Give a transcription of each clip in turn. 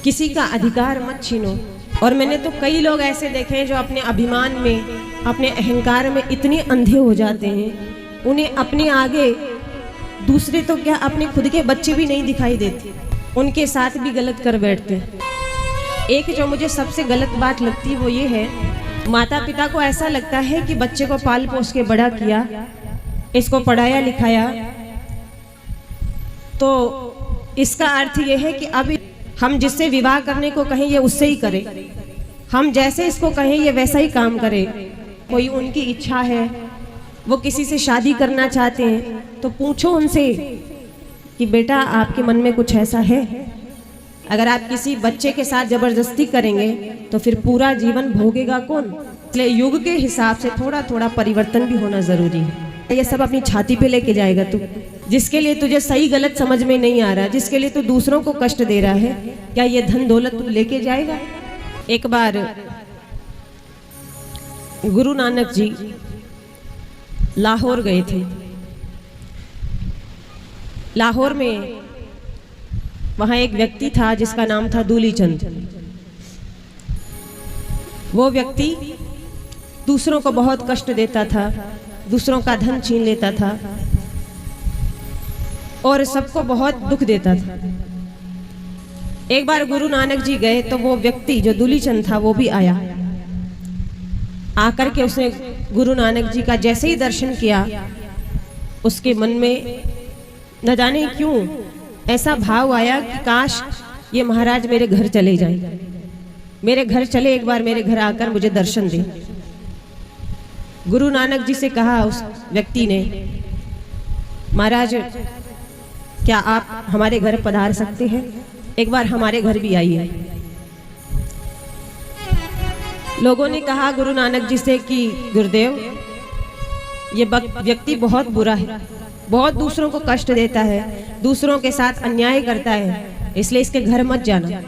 किसी का अधिकार मत छीनो। और मैंने तो कई लोग ऐसे देखे हैं जो अपने अभिमान में, अपने अहंकार में इतने अंधे हो जाते हैं, उन्हें अपने आगे दूसरे तो क्या अपने खुद के बच्चे भी नहीं दिखाई देते, उनके साथ भी गलत कर बैठते हैं। एक जो मुझे सबसे गलत बात लगती है वो ये है, माता पिता को ऐसा लगता है कि बच्चे को पाल पोस के बड़ा किया, इसको पढ़ाया लिखाया, तो इसका अर्थ ये है कि अब हम जिससे विवाह करने को कहें ये उससे ही करे, हम जैसे इसको कहें ये वैसा ही काम करे। कोई उनकी इच्छा है, वो किसी से शादी करना चाहते हैं, तो पूछो उनसे कि बेटा आपके मन में कुछ ऐसा है। अगर आप किसी बच्चे के साथ जबरदस्ती करेंगे तो फिर पूरा जीवन भोगेगा कौन। इसलिए युग के हिसाब से थोड़ा थोड़ा परिवर्तन भी होना जरूरी है। ये सब अपनी छाती पे लेके जाएगा तू, जिसके लिए तुझे सही गलत समझ में नहीं आ रहा, जिसके लिए तू दूसरों को कष्ट दे रहा है, क्या ये धन दौलत तू लेके जाएगा। एक बार गुरु नानक जी लाहौर गए थे। लाहौर में वहां एक व्यक्ति था जिसका नाम था दूली चंद। वो व्यक्ति दूसरों को बहुत कष्ट देता था, दूसरों का धन छीन लेता था और सबको बहुत दुख देता था। एक बार गुरु नानक जी गए तो वो व्यक्ति जो दूली चंद था वो भी आया। आकर के उसने गुरु नानक जी का जैसे ही दर्शन किया, उसके मन में न जाने क्यों ऐसा भाव आया कि काश ये महाराज मेरे घर चले जाएं, मेरे घर चले, एक बार मेरे घर आकर मुझे दर्शन दे। गुरु नानक जी से कहा उस व्यक्ति ने, महाराज क्या आप हमारे घर पधार सकते हैं, एक बार हमारे घर भी आइए। लोगों ने कहा गुरु नानक जी से कि गुरुदेव ये व्यक्ति बहुत बुरा है, बहुत दूसरों को कष्ट देता है, दूसरों के साथ अन्याय करता है, इसलिए इसके घर मत जाना।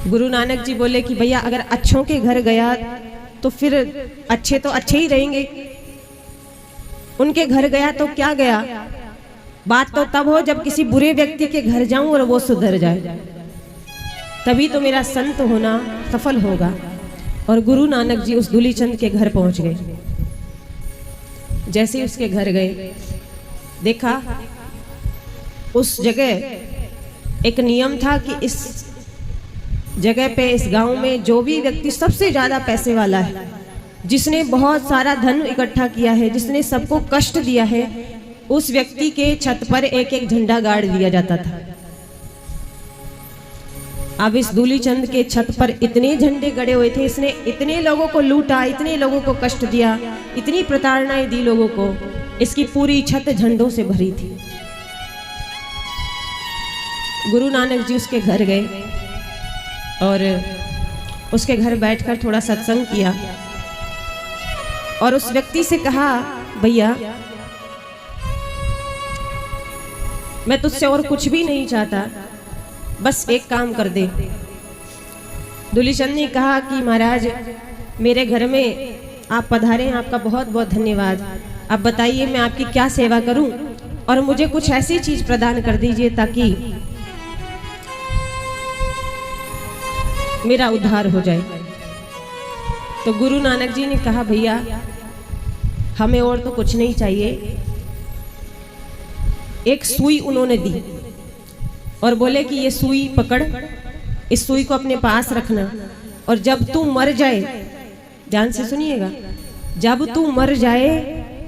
गुरु नानक जी बोले कि भैया अगर अच्छों के घर गया तो फिर अच्छे तो अच्छे ही रहेंगे, उनके घर गया तो क्या गया। बात तो तब हो जब किसी बुरे व्यक्ति के घर जाऊं और वो सुधर जाए, तभी तो मेरा संत होना सफल होगा। और गुरु नानक जी उस दूली चंद के घर पहुंच गए। जैसे ही उसके घर गए, देखा उस जगह एक नियम था कि इस जगह पे, इस गांव में जो भी व्यक्ति सबसे ज्यादा पैसे वाला है, जिसने बहुत सारा धन इकट्ठा किया है, जिसने सबको कष्ट दिया है, उस व्यक्ति के छत पर एक एक झंडा गाड़ दिया जाता था। अब इस दूली चंद के छत पर इतने झंडे गड़े हुए थे, इसने इतने लोगों को लूटा, इतने लोगों को कष्ट दिया, इतनी प्रताड़नाएं दी लोगों को, इसकी पूरी छत झंडों से भरी थी। गुरु नानक जी उसके घर गए और उसके घर बैठकर थोड़ा सत्संग किया और उस व्यक्ति से कहा, भैया मैं तुझसे और कुछ भी नहीं चाहता, बस एक काम कर दे। दूली चंद ने कहा कि महाराज मेरे घर में आप पधारे, आपका बहुत बहुत धन्यवाद। आप बताइए मैं आपकी क्या सेवा करूं, और मुझे कुछ ऐसी चीज प्रदान कर दीजिए ताकि मेरा उद्धार हो जाए। तो गुरु नानक जी ने कहा, भैया हमें और तो कुछ नहीं चाहिए। एक सुई उन्होंने दी और बोले कि ये सुई पकड़, इस सुई को अपने पास रखना, और जब तू मर जाए, ध्यान से सुनिएगा, जब तू मर जाए,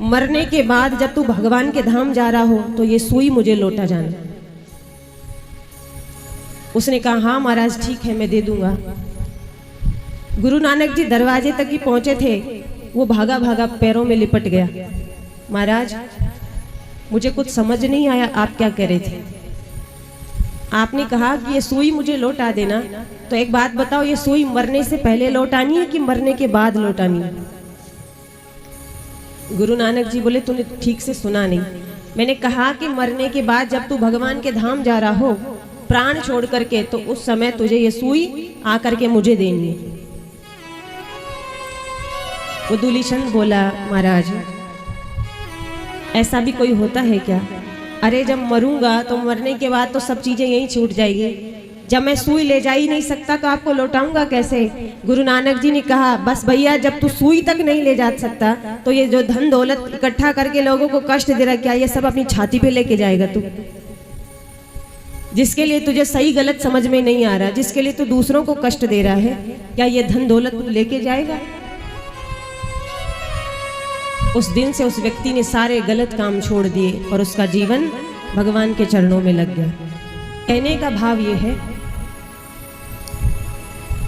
मरने के बाद जब तू भगवान के धाम जा रहा हो तो ये सुई मुझे लौटा जाना। उसने कहा हाँ महाराज ठीक है मैं दे दूंगा। गुरु नानक जी दरवाजे तक ही पहुंचे थे, वो भागा भागा पैरों में लिपट गया। महाराज मुझे कुछ समझ नहीं आया, आप क्या कह रहे थे। आपने कहा कि ये सुई मुझे लौटा देना, तो एक बात बताओ, ये सुई मरने से पहले लौटानी है कि मरने के बाद लौटानी है। गुरु नानक जी बोले तूने ठीक से सुना नहीं, मैंने कहा कि मरने के बाद जब तू भगवान के धाम जा रहा हो प्राण छोड़ करके, तो उस समय तुझे ये सुई आकर के मुझे देनी है। वो दूली चंद बोला, महाराज ऐसा भी कोई होता है क्या अरे जब मरूंगा तो मरने के बाद तो सब चीज़ें यहीं छूट जाएगी। जब मैं सुई ले जा ही नहीं सकता तो आपको लौटाऊंगा कैसे? गुरु नानक जी ने कहा बस भैया, जब तू सुई तक नहीं ले जा सकता तो ये जो धन दौलत इकट्ठा करके लोगों को कष्ट दे रहा, क्या ये सब अपनी छाती पे लेके जाएगा तू? जिसके लिए तुझे सही गलत समझ में नहीं आ रहा, जिसके लिए तू दूसरों को कष्ट दे रहा है, क्या ये धन दौलत तू लेके जाएगा? उस दिन से उस व्यक्ति ने सारे गलत काम छोड़ दिए और उसका जीवन भगवान के चरणों में लग गया। कहने का भाव ये है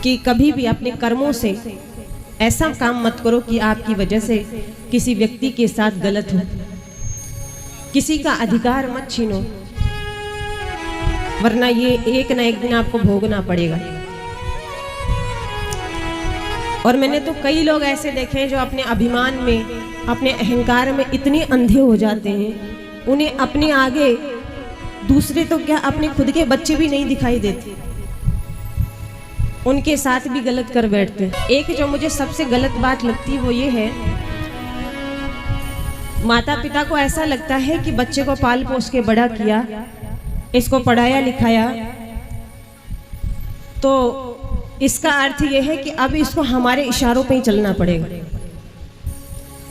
कि कभी भी अपने कर्मों से ऐसा काम मत करो कि आपकी वजह से किसी व्यक्ति के साथ गलत हो। किसी का अधिकार मत छीनो, वरना ये एक ना एक दिन आपको भोगना पड़ेगा। और मैंने तो कई लोग ऐसे देखे हैं जो अपने अभिमान में, अपने अहंकार में इतने अंधे हो जाते हैं, उन्हें अपने आगे दूसरे तो क्या अपने खुद के बच्चे भी नहीं दिखाई देते, उनके साथ भी गलत कर बैठते हैं। एक जो मुझे सबसे गलत बात लगती है वो ये है, माता पिता को ऐसा लगता है कि बच्चे को पाल पोस के बड़ा किया, इसको पढ़ाया लिखाया, तो इसका अर्थ ये है कि अब इसको हमारे इशारों पे ही चलना पड़ेगा।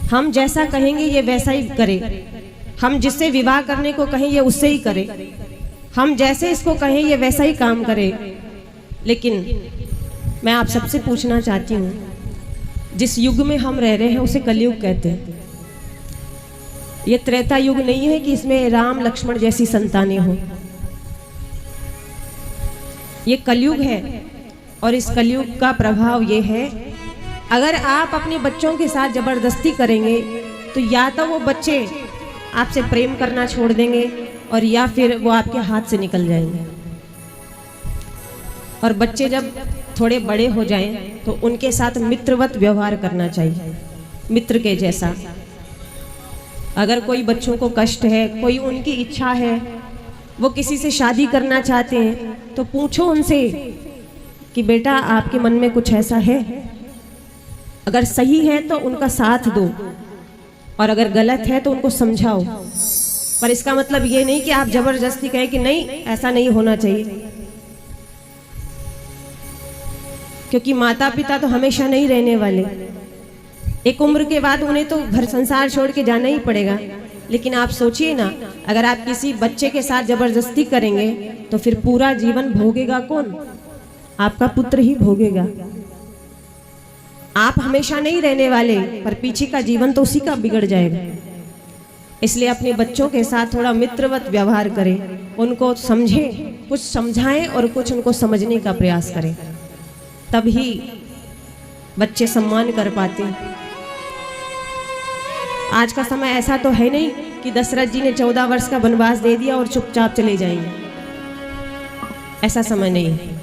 हम जैसा कहेंगे ये वैसा ही करे, हम जिससे विवाह करने को कहें ये उससे ही करे, हम जैसे इसको कहें ये वैसा ही काम करे। लेकिन मैं आप सबसे पूछना चाहती हूँ, जिस युग में हम रह रहे हैं उसे कलयुग कहते हैं। ये त्रेता युग नहीं है कि इसमें राम लक्ष्मण जैसी संतानें हों, ये कलयुग है। और इस कलयुग का प्रभाव ये है, अगर आप अपने बच्चों के साथ जबरदस्ती करेंगे तो या तो वो बच्चे आपसे प्रेम करना छोड़ देंगे और या फिर वो आपके हाथ से निकल जाएंगे। और बच्चे जब थोड़े बड़े हो जाएं तो उनके साथ मित्रवत व्यवहार करना चाहिए, मित्र के जैसा। अगर कोई बच्चों को कष्ट है, कोई उनकी इच्छा है, वो किसी से शादी करना चाहते हैं, तो पूछो उनसे कि बेटा आपके मन में कुछ ऐसा है? अगर सही है तो उनका साथ दो और अगर गलत है तो उनको समझाओ। पर इसका मतलब ये नहीं कि आप जबरदस्ती कहें कि नहीं ऐसा नहीं होना चाहिए, क्योंकि माता पिता तो हमेशा नहीं रहने वाले। एक उम्र के बाद उन्हें तो घर संसार छोड़ के जाना ही पड़ेगा। लेकिन आप सोचिए ना, अगर आप किसी बच्चे के साथ जबरदस्ती करेंगे तो फिर पूरा जीवन भोगेगा कौन? आपका पुत्र ही भोगेगा। आप हमेशा नहीं रहने वाले, पर पीछे का जीवन तो उसी का बिगड़ जाएगा। इसलिए अपने बच्चों के साथ थोड़ा मित्रवत व्यवहार करें, उनको समझें, कुछ समझाएं और कुछ उनको समझने का प्रयास करें, तभी बच्चे सम्मान कर पाते हैं। आज का समय ऐसा तो है नहीं कि दशरथ जी ने 14 वर्ष का वनवास दे दिया और चुपचाप चले जाएंगे, ऐसा समय नहीं है।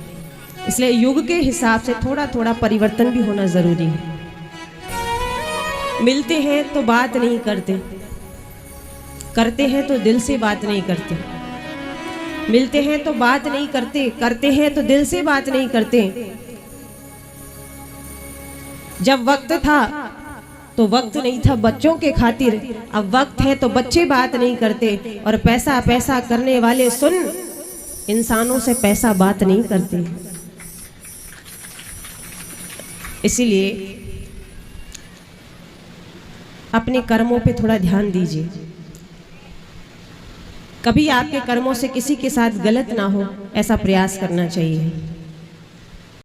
इसलिए युग के हिसाब से थोड़ा थोड़ा परिवर्तन भी होना जरूरी है। मिलते हैं तो बात नहीं करते, करते हैं तो दिल से बात नहीं करते। मिलते हैं तो बात नहीं करते, करते हैं तो दिल से बात नहीं करते। जब वक्त था तो वक्त नहीं था बच्चों के खातिर, अब वक्त है तो बच्चे बात नहीं करते। और पैसा पैसा करने वाले सुन, इंसानों से पैसा बात नहीं करते। इसीलिए अपने कर्मों पे थोड़ा ध्यान दीजिए। कभी आपके कर्मों से किसी के साथ गलत ना हो, ऐसा प्रयास करना चाहिए।